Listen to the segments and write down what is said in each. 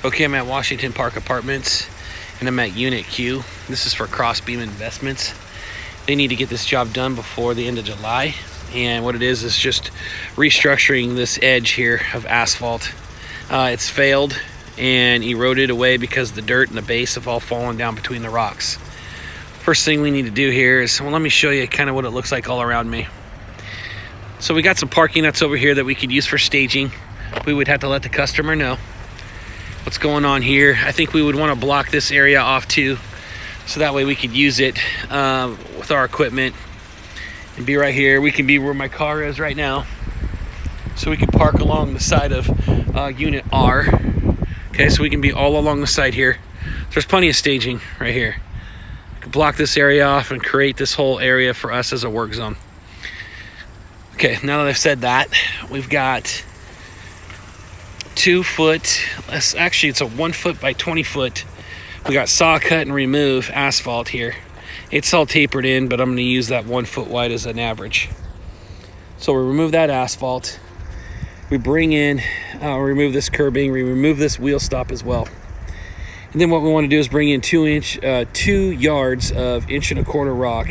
Okay, I'm at Washington Park Apartments, and I'm at Unit Q. This is for Crossbeam Investments. They need to get this job done before the end of July, and what it is just restructuring this edge here of asphalt. It's failed and eroded away because the dirt and the base have all fallen down between the rocks. First thing we need to do here is, well, let me show you kind of what it looks like all around me. So we got some parking that's over here that we could use for staging. We would have to let the customer know what's going on here. I think we would want to block this area off too, so that way we could use it with our equipment and be right here. We can be where my car is right now, so we can park along the side of Unit R. Okay, so we can be all along the side here. There's plenty of staging right here. We can block this area off and create this whole area for us as a work zone. Okay, now that I've said that, we've got 2 foot, actually it's a 1 foot by 20 foot. We got saw cut and remove asphalt here. It's all tapered in, but I'm going to use that 1 foot wide as an average. So we remove that asphalt. We bring in, remove this curbing, we remove this wheel stop as well. And then what we want to do is bring in 2 yards of 1.25-inch rock,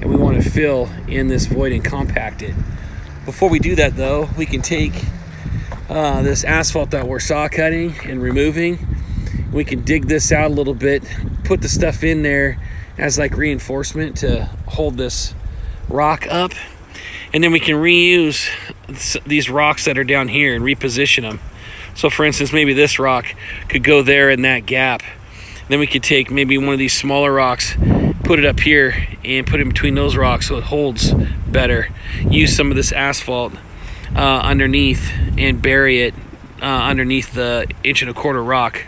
and we want to fill in this void and compact it. Before we do that though, we can take this asphalt that we're saw cutting and removing. We can dig this out a little bit, put the stuff in there as like reinforcement to hold this rock up, and then we can reuse these rocks that are down here and reposition them. So for instance, maybe this rock could go there in that gap. Then we could take maybe one of these smaller rocks, put it up here and put it in between those rocks so it holds better. Use some of this asphalt underneath and bury it underneath the 1.25-inch rock,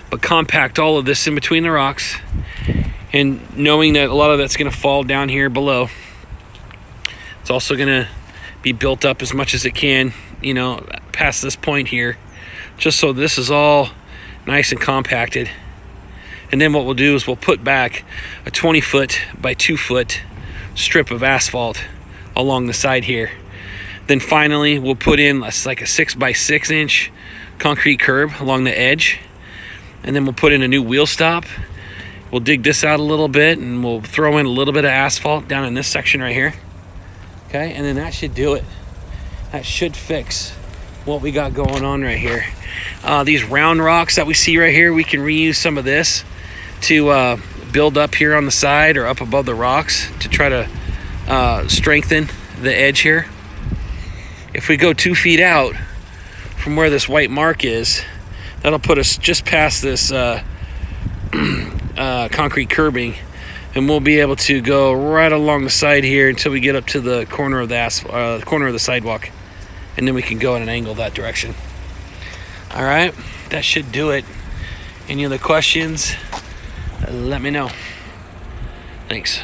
but compact all of this in between the rocks, and knowing that a lot of that's going to fall down here below. It's also going to be built up as much as it can, you know, past this point here, just so this is all nice and compacted. And then what we'll do is we'll put back a 20 foot by 2 foot strip of asphalt along the side here. Then finally, we'll put in like a 6 by 6 inch concrete curb along the edge. And then we'll put in a new wheel stop. We'll dig this out a little bit, and we'll throw in a little bit of asphalt down in this section right here. Okay, and then that should do it. That should fix what we got going on right here. These round rocks that we see right here, we can reuse some of this to build up here on the side or up above the rocks to try to strengthen the edge here. If we go 2 feet out from where this white mark is, that'll put us just past this concrete curbing, and we'll be able to go right along the side here until we get up to the corner of the corner of the sidewalk, and then we can go at an angle that direction. All right, that should do it. Any other questions? Let me know. Thanks.